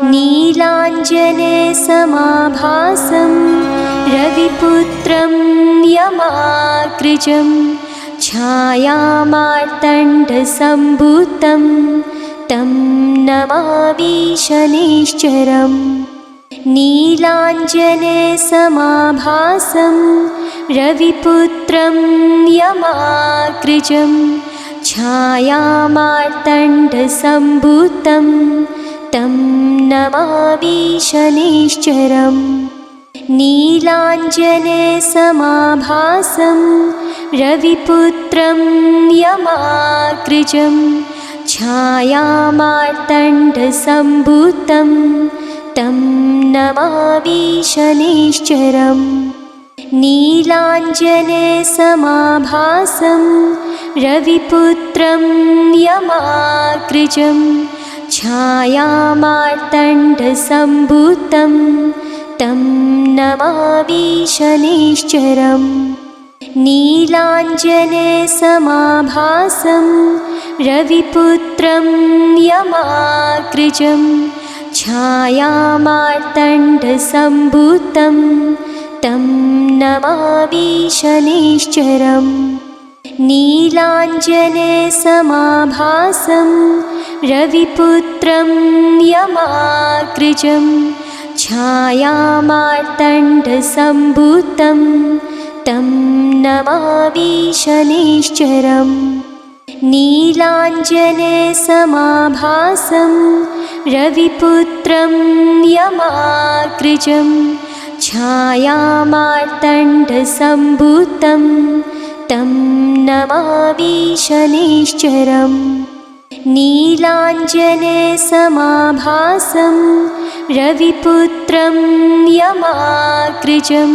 नीलाञ्जनेसमाभासं रविपुत्रं यमाग्रजं छायामार्तण्डसम्भूतं तं नमामि शनिश्चरम्। नीलाञ्जनेसमाभासं रविपुत्रं यमाग्रजं छायामार्तण्डसम्भूतं तं नमामि शनिश्चरम्। नीलाञ्जनेसमाभासं रविपुत्रं यमाग्रजं छायामार्तण्डसम्भूतं तं नमामि शनिश्चरम्। नीलाञ्जनेसमाभासं रविपुत्रं यमाग्रजं छायामार्तण्डसम्भूतं तं नमामि शनिश्चरम्। नीलाञ्जनेसमाभासं रविपुत्रं यमाग्रजं छायामार्तण्डसम्भूतं तं नमामि शनिश्चरम्। नीलाञ्जनेसमाभासं रविपुत्रं यमाग्रजं छायामार्तण्डसम्भूतं तं नमामि शनिश्चरम्। नीलाञ्जनेसमाभासं रविपुत्रं यमाग्रजं छायामार्तण्डसम्भूतं तं नमामि शनिश्चरम्। नीलाञ्जनेसमाभासं रविपुत्रं यमाग्रजं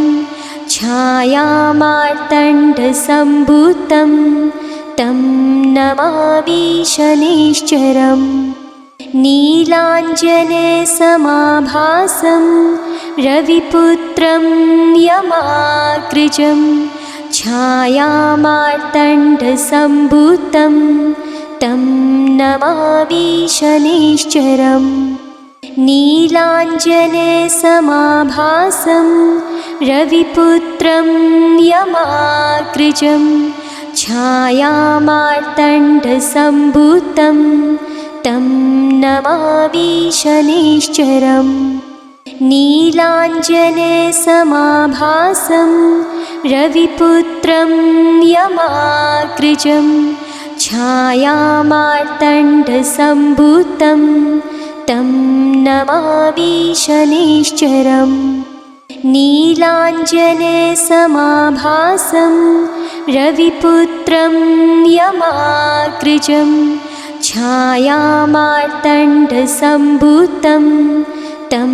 छायामार्तण्डसम्भूतं तं नमामि शनिश्चरम्। नीलाञ्जनेसमाभासं रविपुत्रं यमाग्रजं छायामार्तण्डसम्भूतं तं नमामि शनिश्चरम्। नीलाञ्जनेसमाभासं रविपुत्रं यमाग्रजं छायामार्तण्डसम्भूतं तं नमामि शनिश्चरम्। नीलाञ्जनेसमाभासं रविपुत्रं यमाग्रजं छायामार्तण्डसम्भूतं तं नमामि शनिश्चरम्। नीलाञ्जनेसमाभासं रविपुत्रं यमाग्रजं छायामार्तण्डसम्भूतं तं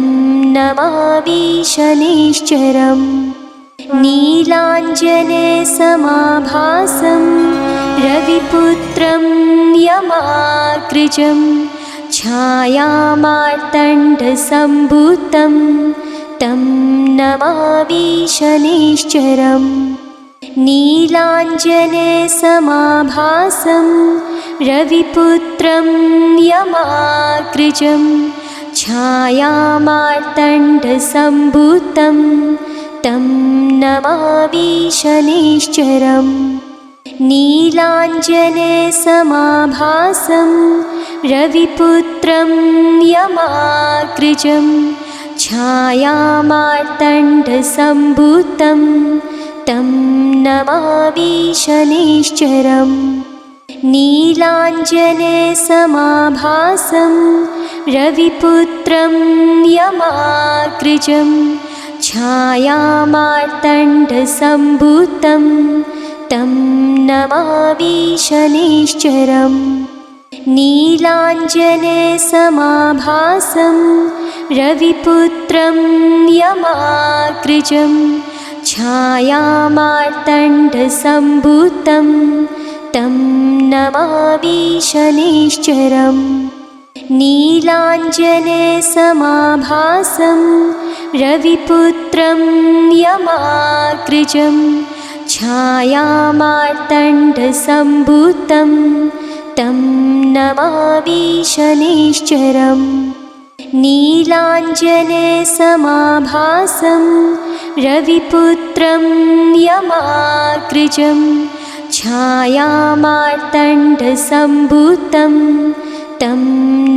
नमामि शनिश्चरम्। नीलाञ्जनेसमाभासं रविपुत्रं यमाग्रजं छायामार्तण्डसम्भूतं तं नमामि शनिश्चरम्। नीलाञ्जनेसमाभासं रविपुत्रं यमाग्रजं छायामार्तण्डसम्भूतं तं नमामि शनिश्चरम्। नीलाञ्जनेसमाभासं रविपुत्रं यमाग्रजं छायामार्तण्डसम्भूतं तं नमामि शनिश्चरम्। नीलाञ्जनेसमाभासं रविपुत्रं यमाग्रजं छायामार्तण्डसम्भूतं तं नमामि शनिश्चरम्। नीलाञ्जनेसमाभासं रविपुत्रं यमाग्रजं छायामार्तण्डसम्भूतं तं नमामि शनिश्चरम्। नीलाञ्जनेसमाभासं रविपुत्रं यमाग्रजं छायामार्तण्डसम्भूतं तं नमामि शनिश्चरम्। नीलाञ्जनसमाभासं रविपुत्रं यमाग्रजं छायामार्तण्डसम्भूतं तं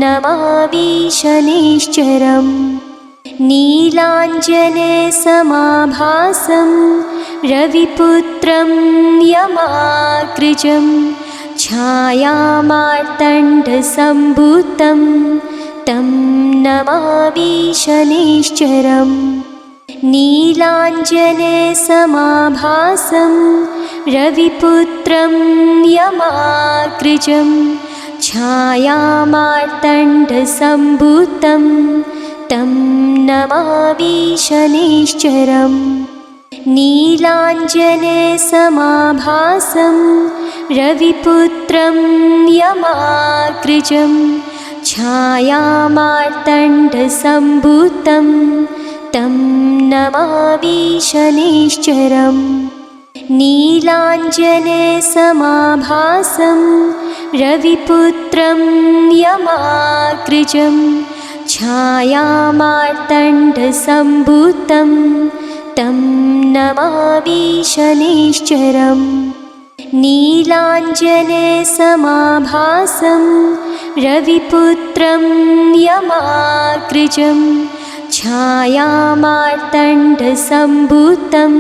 नमामि शनैश्चरम् नीलाञ्जनसमाभासं रविपुत्रं यमाग्रजं छायामार्तण्डसम्भूतं तं नमामि शनैश्चरम् नीलाञ्जनसमाभासं रविपुत्रं यमाग्रजं छायामार्तण्डसम्भूतं तं नमामि शनैश्चरम् नीलाञ्जनसमाभासं रविपुत्रं यमाग्रजं छायामार्तण्डसम्भूतं तं नमामि शनैश्चरम् नीलाञ्जनसमाभासं रविपुत्रं यमाग्रजं छायामार्तण्डसम्भूतं तं नमामि शनैश्चरम् नीलाञ्जनसमाभासं रविपुत्रं यमाग्रजं छायामार्तण्डसम्भूतं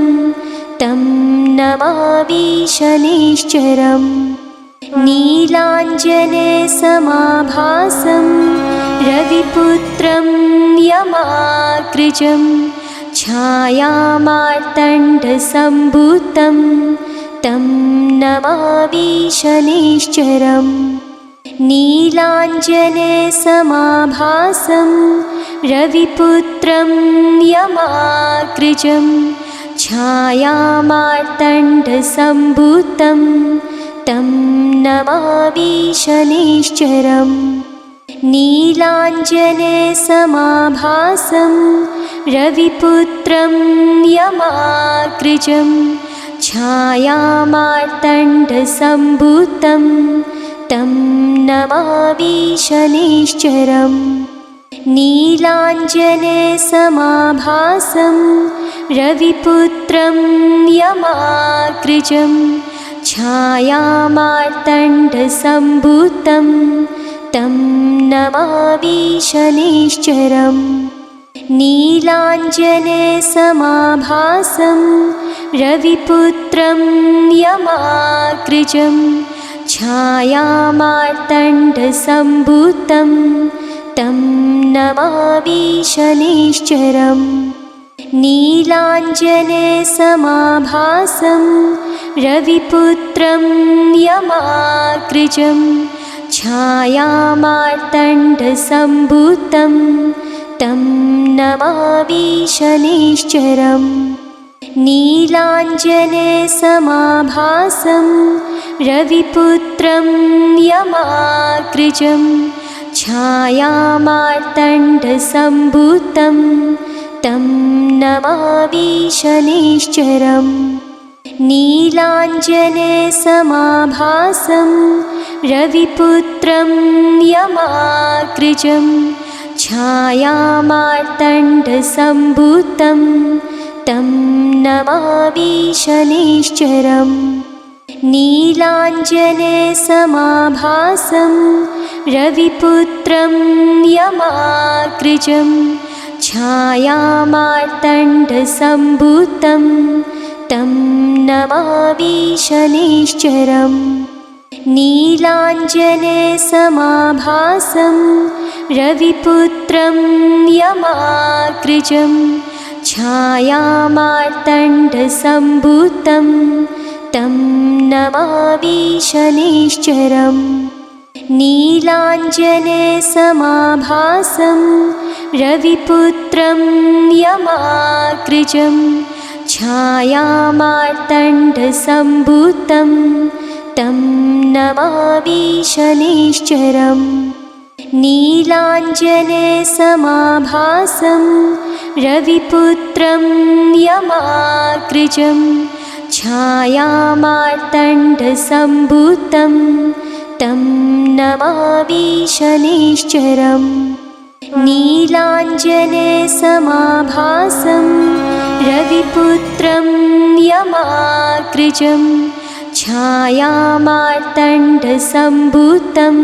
तं नमामि शनैश्चरम् नीलाञ्जनसमाभासं रविपुत्रं यमाग्रजं छायामार्तण्डसम्भूतं तं नमामि शनैश्चरम् नीलाञ्जनसमाभासं रविपुत्रं यमाग्रजं छायामार्तण्डसम्भूतं तं नमामि शनैश्चरम् नीलाञ्जनसमाभासं रविपुत्रं यमाग्रजं छायामार्तण्डसम्भूतं तं नमामि शनैश्चरम् नीलाञ्जनसमाभासं रविपुत्रं यमाग्रजं छायामार्तण्डसम्भूतं तं नमामि शनैश्चरम् नीलाञ्जनसमाभासं रविपुत्रं यमाग्रजं छायामार्तण्डसम्भूतं तं नमामि शनैश्चरम् नीलाञ्जनसमाभासं रविपुत्रं यमाग्रजं छायामार्तण्डसम्भूतं तं नमामि शनैश्चरम् नीलाञ्जनसमाभासं रविपुत्रं यमाग्रजं छायामार्तण्डसम्भूतं तं नमामि शनैश्चरम् नीलाञ्जनसमाभासं रविपुत्रं यमाग्रजं छायामार्तण्डसम्भूतं तं नमामि शनैश्चरम् नीलाञ्जनसमाभासं रविपुत्रं यमाग्रजं छायामार्तण्डसम्भूतं तं नमामि शनैश्चरम् नीलाञ्जनसमाभासं रविपुत्रं यमाग्रजं छायामार्तण्डसम्भूतं तं नमामि शनैश्चरम् नीलाञ्जनसमाभासं रविपुत्रं यमाग्रजं छायामार्तण्डसम्भूतं तं नमामि शनैश्चरम् नीलाञ्जनसमाभासं रविपुत्रं यमाग्रजं छायामार्तण्डसम्भूतं तं नमामि शनैश्चरम् नीलाञ्जनेयसमाभासं रविपुत्रं यमाग्रजं छायामार्तण्डसम्भूतं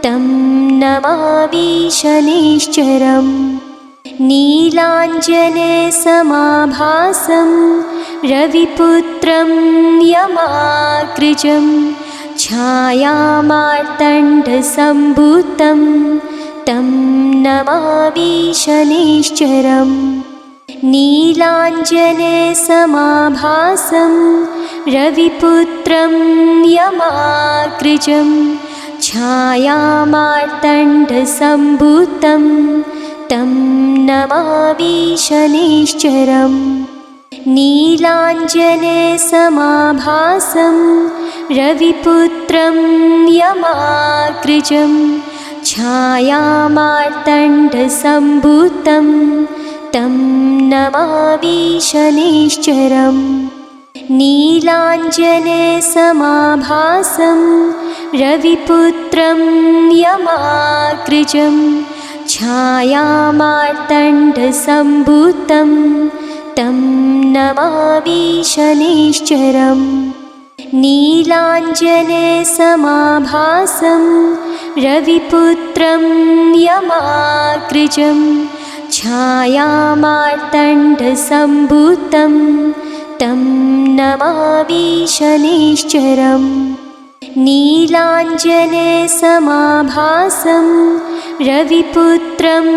तं नमामि शनैश्चरम्। नीलाञ्जनेयसमाभासं रविपुत्रं यमाग्रजं छायामार्तण्डसम्भूतं तं नमामि शनैश्चरम्। नीलाञ्जनेयसमाभासं रविपुत्रं यमाग्रजं छायामार्तण्डसम्भूतं तं नमामि शनैश्चरम्। नीलाञ्जनेयसमाभासं रविपुत्रं यमाग्रजं छायामार्तण्डसम्भूतं तं नमामि शनैश्चरम्। नीलाञ्जनेयसमाभासं रविपुत्रं यमाग्रजं छायामार्तण्डसम्भूतं तं नमामि शनैश्चरम्। नीलाञ्जनेयसमाभासं रविपुत्रं यमाग्रजं छायामार्तण्डसम्भूतं तं नमामि शनैश्चरम्। नीलाञ्जनेयसमाभासं रविपुत्रं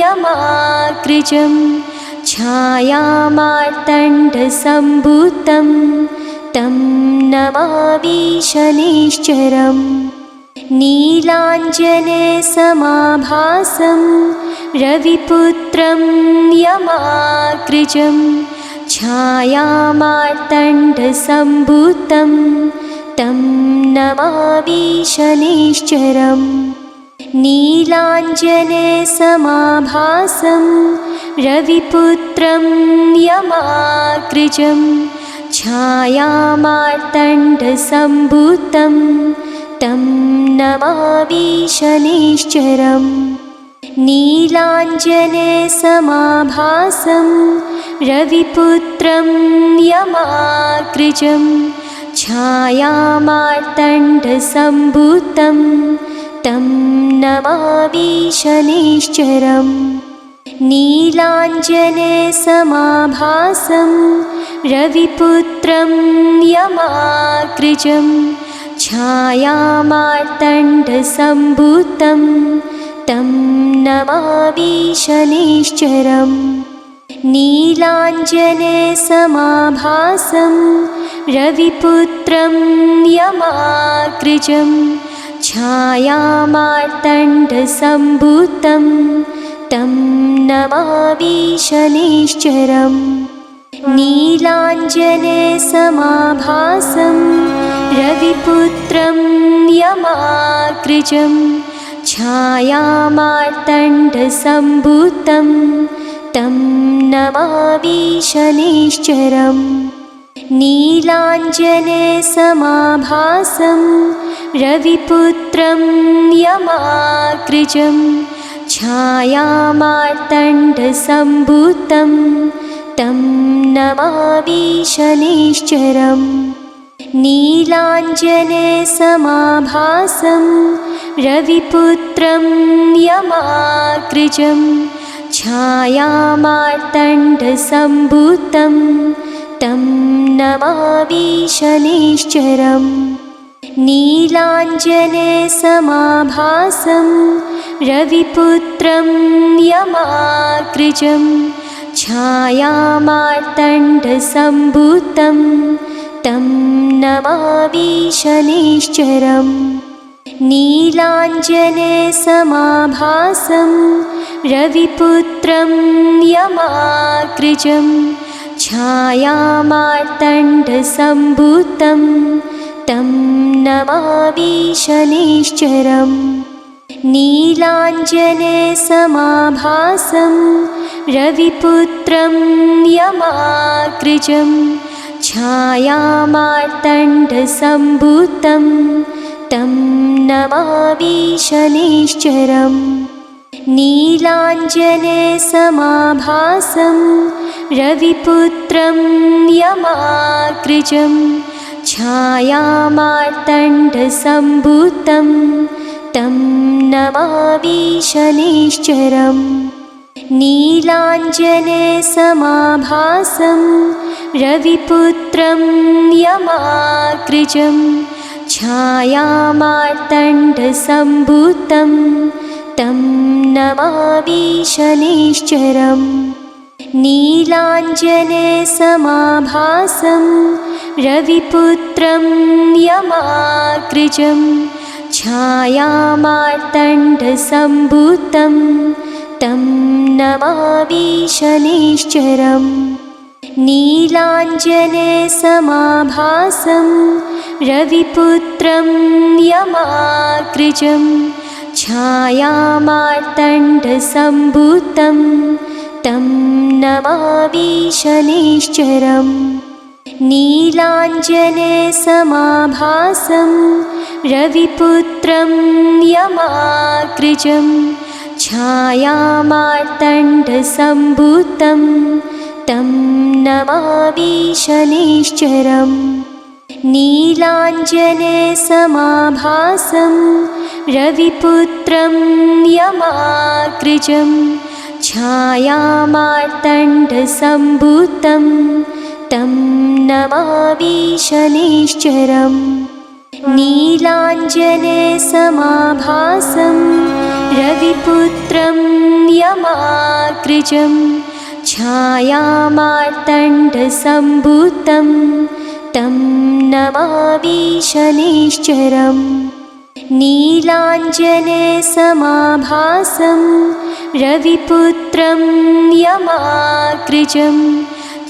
यमाग्रजं छायामार्तण्डसम्भूतं तं नमामि शनैश्चरम्। नीलाञ्जनेयसमाभासं रविपुत्रं यमाग्रजं छायामार्तण्डसम्भूतं तं नमामि शनैश्चरम्। नीलाञ्जनेयसमाभासं रविपुत्रं यमाग्रजं छायामार्तण्डसम्भूतं तं नमामि शनैश्चरम्। नीलाञ्जनेयसमाभासं रविपुत्रं यमाग्रजं छायामार्तण्डसम्भूतं तं नमामि शनैश्चरम्। नीलाञ्जनेयसमाभासं रविपुत्रं यमाग्रजं छायामार्तण्डसम्भूतं तं नमामि शनैश्चरम्। नीलाञ्जनेयसमाभासं रविपुत्रं यमाग्रजं छायामार्तण्डसम्भूतं तं नमामि शनैश्चरम्। नीलाञ्जनेयसमाभासं रविपुत्रं यमाग्रजं छायामार्तण्डसम्भूतं तं नमामि शनैश्चरम्। नीलाञ्जनेयसमाभासं रविपुत्रं यमाग्रजं छायामार्तण्डसम्भूतं तं नमामि शनैश्चरम्। नीलाञ्जनेयसमाभासं रविपुत्रं यमाग्रजं छायामार्तण्डसम्भूतं तं नमामि शनैश्चरम्। नीलाञ्जनेयसमाभासं रविपुत्रं यमाग्रजं छायामार्तण्डसम्भूतं तं नमामि शनैश्चरम्। नीलाञ्जनेयसमाभासं रविपुत्रं यमाग्रजं छायामार्तण्डसम्भूतं तं नमामि शनैश्चरम्। नीलाञ्जनेयसमाभासं रविपुत्रं यमाग्रजं छायामार्तण्डसम्भूतं तं नमामि शनैश्चरम्। नीलाञ्जनसमाभासं रविपुत्रं यमाग्रजं छायामार्तण्डसम्भूतं तं नमामि शनैश्चरम् नीलाञ्जनसमाभासं रविपुत्रं यमाग्रजं छायामार्तण्डसम्भूतं तं नमामि शनैश्चरम् नीलाञ्जनसमाभासं रविपुत्रं यमाग्रजं छायामार्तण्डसम्भूतं तं नमामि शनैश्चरम् नीलाञ्जनसमाभासं रविपुत्रं यमाग्रजं छायामार्तण्डसम्भूतं तं नमामि शनैश्चरम् नीलाञ्जनसमाभासं रविपुत्रं यमाग्रजं छायामार्तण्डसम्भूतं तं नमामि शनैश्चरम् नीलाञ्जनसमाभासं रविपुत्रं यमाग्रजं छायामार्तण्डसम्भूतं तं नमामि शनैश्चरम् नीलाञ्जनसमाभासं रविपुत्रं यमाग्रजं छायामार्तण्डसम्भूतं तं नमामि शनैश्चरम् नीलाञ्जनसमाभासं रविपुत्रं यमाग्रजं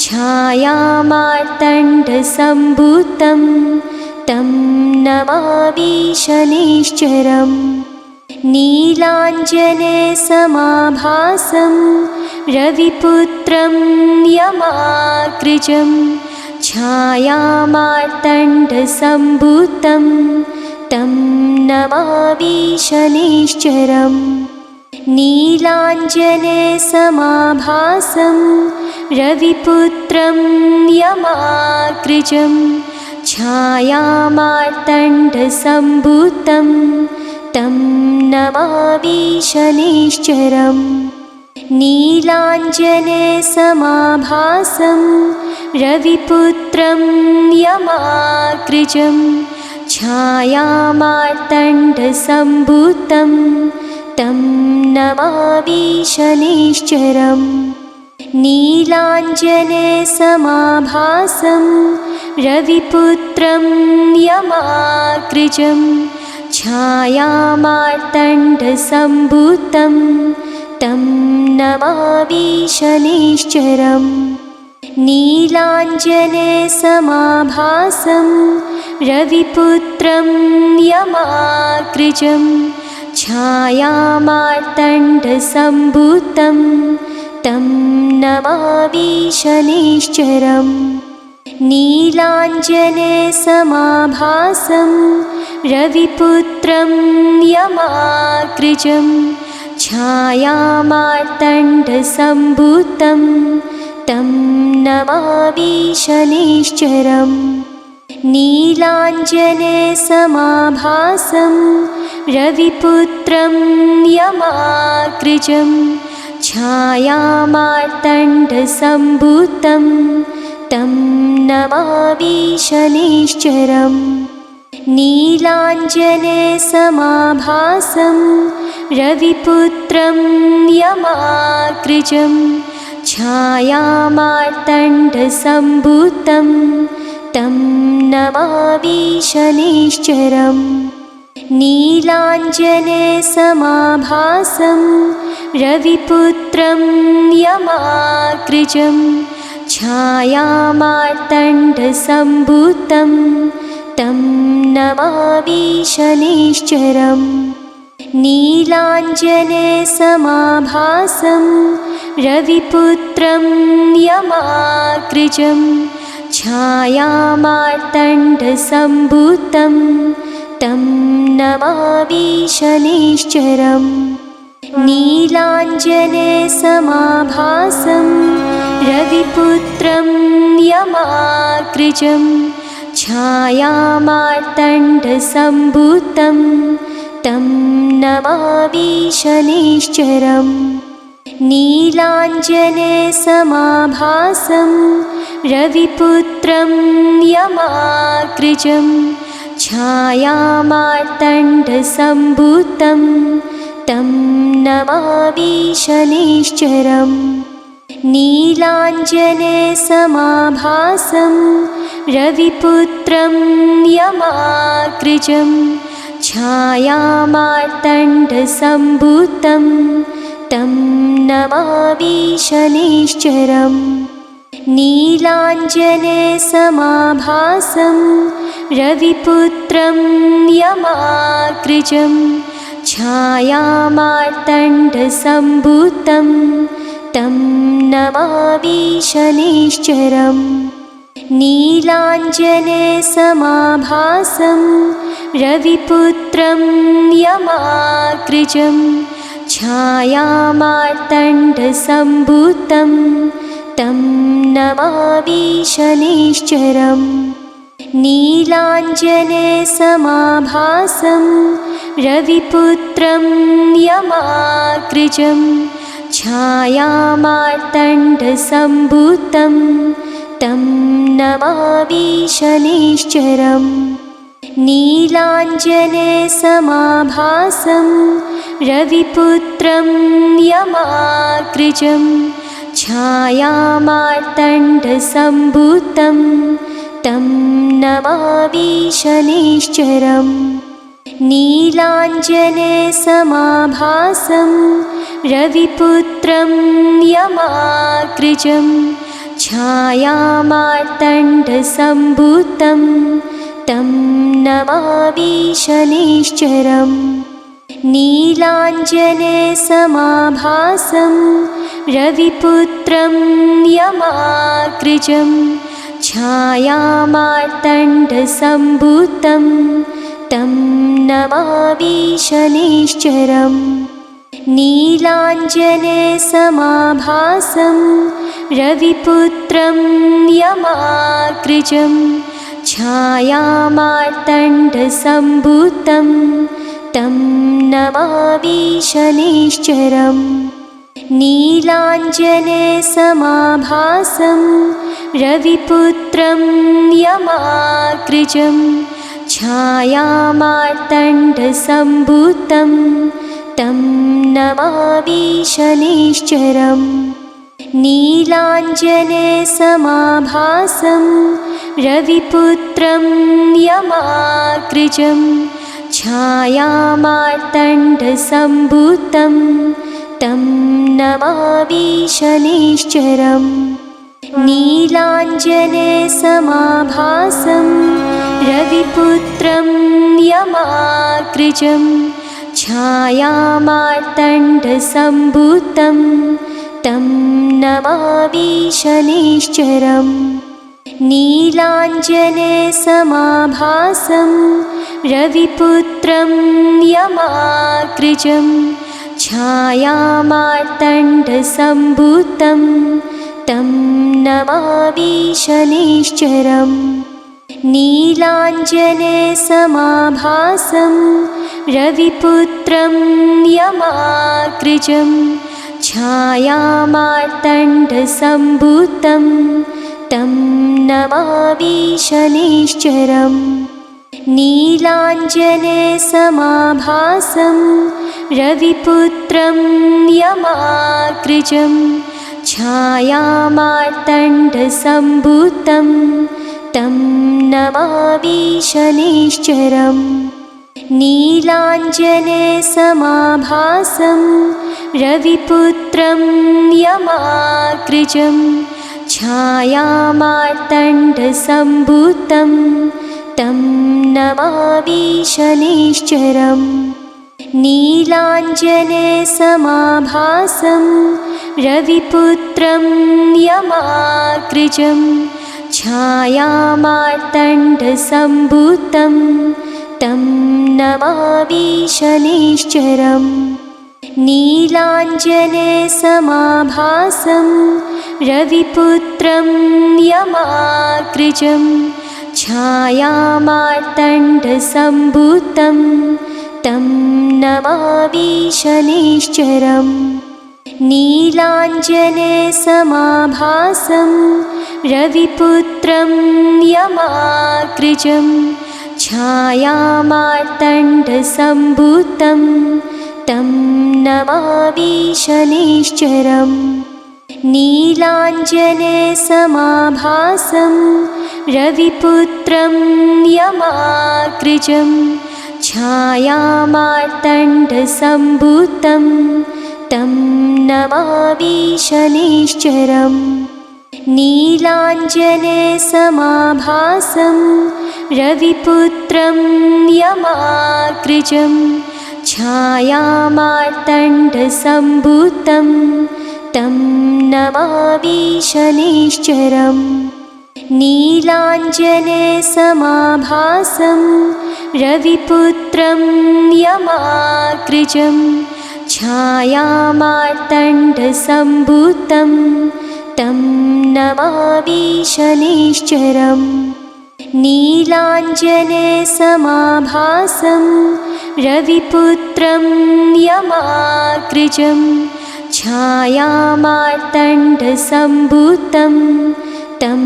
छायामार्तण्डसम्भूतं तं नमामि शनैश्चरम् नीलाञ्जनसमाभासं रविपुत्रं यमाग्रजं छायामार्तण्डसम्भूतं तं नमामि शनैश्चरम् नीलाञ्जनसमाभासं रविपुत्रं यमाग्रजं छायामार्तण्डसम्भूतं तं नमामि शनैश्चरम् नीलाञ्जनसमाभासं रविपुत्रं यमाग्रजं छायामार्तण्डसम्भूतं तं नमामि शनैश्चरम् नीलाञ्जनसमाभासं रविपुत्रं यमाग्रजं छायामार्तण्डसम्भूतं तं नमामि शनैश्चरम् नीलाञ्जनसमाभासं रविपुत्रं यमाग्रजं छायामार्तण्डसम्भूतं तं नमामि शनैश्चरम् नीलाञ्जनसमाभासं रविपुत्रं यमाग्रजं छायामार्तण्डसम्भूतं तं नमामि शनैश्चरम् नीलाञ्जनसमाभासं रविपुत्रं यमाग्रजं छायामार्तण्डसम्भूतं तं नमामि शनैश्चरम् नीलाञ्जनसमाभासं रविपुत्रं यमाग्रजं छायामार्तण्डसम्भूतं तं नमामि शनैश्चरम् नीलाञ्जनसमाभासं रविपुत्रं यमाग्रजं छायामार्तण्डसम्भूतं तं नमामि शनैश्चरम् नीलाञ्जनसमाभासं रविपुत्रं यमाग्रजं छायामार्तण्डसम्भूतं तं नमामि शनैश्चरम् नीलाञ्जनेयसमाभासं रविपुत्रं यमाग्रजं छायामार्तण्डसम्भूतं तं नमामि शनैश्चरम् नीलाञ्जनेयसमाभासं रविपुत्रं यमाग्रजं छायामार्तण्डसम्भूतं तं नमामि शनैश्चरम् नीलाञ्जनेयसमाभासं रविपुत्रं यमाग्रजं छायामार्तण्डसम्भूतं तं नमामि शनैश्चरम् नीलाञ्जनेयसमाभासं रविपुत्रं यमाग्रजं छायामार्तण्डसम्भूतं तं नमामि शनैश्चरम् नीलाञ्जनेयसमाभासं रविपुत्रं यमाग्रजं छायामार्तण्डसम्भूतं तं नमामि शनैश्चरम् नीलाञ्जनेयसमाभासं रविपुत्रं यमाग्रजं छायामार्तण्डसम्भूतं तं नमामि शनैश्चरम् नीलाञ्जनेयसमाभासं रविपुत्रं यमाग्रजं छायामार्तण्डसम्भूतं तं नमामि शनैश्चरम् नीलाञ्जनेयसमाभासं रविपुत्रं यमाग्रजं छायामार्तण्डसम्भूतं तं नमामि शनैश्चरम् नीलाञ्जनेयसमाभासं रविपुत्रं यमाग्रजं छायामार्तण्डसम्भूतं तं नमामि शनैश्चरम् नीलाञ्जनेयसमाभासं रविपुत्रं यमाग्रजं छायामार्तण्डसम्भूतं तं नमामि शनैश्चरम् नीलाञ्जनेयसमाभासं रविपुत्रं यमाग्रजं छायामार्तण्डसम्भूतं तं नमामि शनैश्चरम् नीलाञ्जनेयसमाभासं रविपुत्रं यमाग्रजं छायामार्तण्डसम्भूतं तं नमामि शनैश्चरम् नीलाञ्जनेयसमाभासं रविपुत्रं यमाग्रजं छायामार्तण्डसम्भूतं तं नमामि शनैश्चरम् नीलाञ्जनेयसमाभासं रविपुत्रं यमाग्रजं छायामार्तण्डसम्भूतं तं नमामि शनैश्चरम् नीलाञ्जनेयसमाभासं रविपुत्रं यमाग्रजं छायामार्तण्डसम्भूतं तं नमामि शनैश्चरम् नीलाञ्जनेयसमाभासं रविपुत्रं यमाग्रजं छायामार्तण्डसम्भूतं तं नमामि शनैश्चरम् नीलाञ्जनेयसमाभासं रविपुत्रं यमाग्रजं छायामार्तण्डसम्भूतं तं नमामि शनैश्चरम् नीलाञ्जनेयसमाभासं रविपुत्रं यमाग्रजं छायामार्तण्डसम्भूतं तं नमामि शनैश्चरम् नीलाञ्जनेयसमाभासं रविपुत्रं यमाग्रजं छायामार्तण्डसम्भूतं तं नमामि शनैश्चरम् नीलाञ्जनेयसमाभासं रविपुत्रं यमाग्रजं छायामार्तण्डसम्भूतं तं नमामि शनैश्चरम् नीलाञ्जनेयसमाभासं रविपुत्रं यमाग्रजं छायामार्तण्डसम्भूतं तं नमामि शनैश्चरम् नीलाञ्जनेयसमाभासं रविपुत्रं यमाग्रजं छायामार्तण्डसम्भूतं तं नमामि शनैश्चरम् नीलाञ्जनेयसमाभासं रविपुत्रं यमाग्रजं छायामार्तण्डसम्भूतं तं नमामि शनैश्चरम् नीलाञ्जनेयसमाभासं रविपुत्रं यमाग्रजं छायामार्तण्डसम्भूतं तं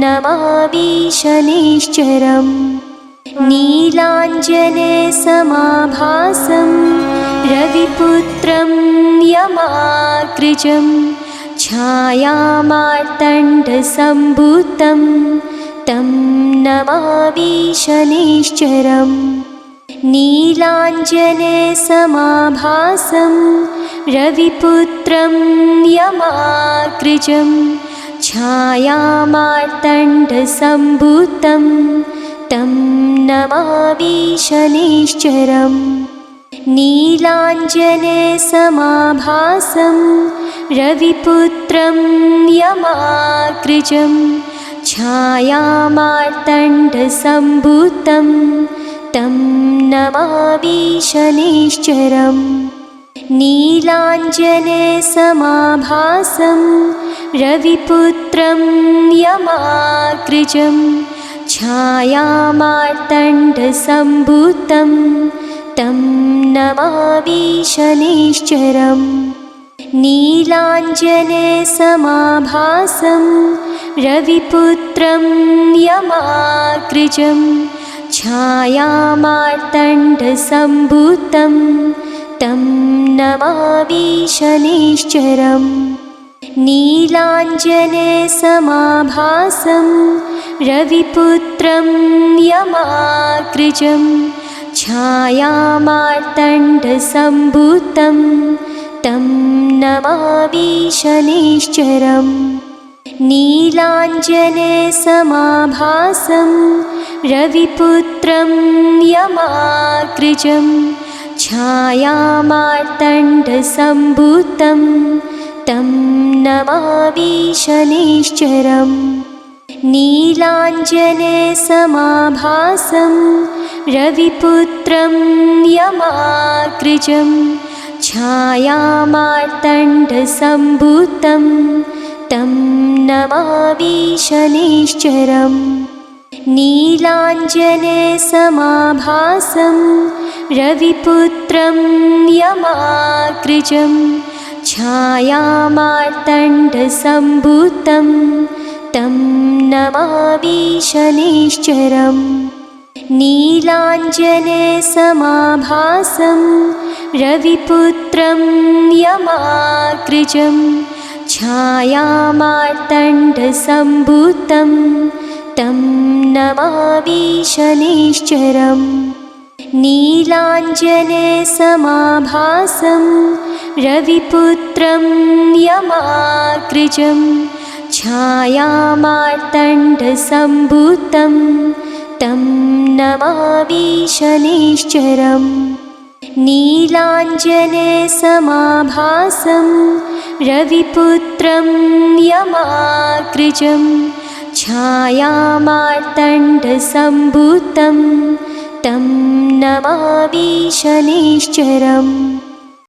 नमामि शनैश्चरम् नीलाञ्जनेयसमाभासं रविपुत्रं यमाग्रजं छायामार्तण्डसम्भूतं तं नमामि शनैश्चरम् नीलाञ्जनेयसमाभासं रविपुत्रं यमाग्रजं छायामार्तण्डसम्भूतं तं नमामि शनैश्चरम् नीलाञ्जनेयसमाभासं रविपुत्रं यमाग्रजं छायामार्तण्डसम्भूतं तं नमामि शनैश्चरम् नीलाञ्जनेयसमाभासं रविपुत्रं यमाग्रजं छायामार्तण्डसम्भूतं तं नमामि शनैश्चरम् नीलाञ्जनेयसमाभासं रविपुत्रं यमाग्रजं छायामार्तण्डसम्भूतं तं नमामि शनैश्चरम् नीलाञ्जनेयसमाभासं रविपुत्रं यमाग्रजं छायामार्तण्डसम्भूतं तं नमामि शनैश्चरम् नीलाञ्जनेयसमाभासं रविपुत्रं यमाग्रजं छायामार्तण्डसम्भूतं तं नमामि शनैश्चरम् नीलाञ्जनेयसमाभासं रविपुत्रं यमाग्रजं छायामार्तण्डसम्भूतं तं नमामि शनैश्चरम् नीलाञ्जनेयसमाभासं रविपुत्रं यमाग्रजं छायामार्तण्डसम्भूतं तं नमामि शनैश्चरम् नीलाञ्जनेयसमाभासं रविपुत्रं यमाग्रजं छायामार्तण्डसम्भूतं तं नमामि शनैश्चरम् नीलाञ्जनेयसमाभासं रविपुत्रं यमाग्रजं छायामार्तण्डसम्भूतं तं नमामि शनैश्चरम् नीलाञ्जनेयसमाभासं रविपुत्रं यमाग्रजं छायामार्तण्डसम्भूतं तं नमामि शनैश्चरम्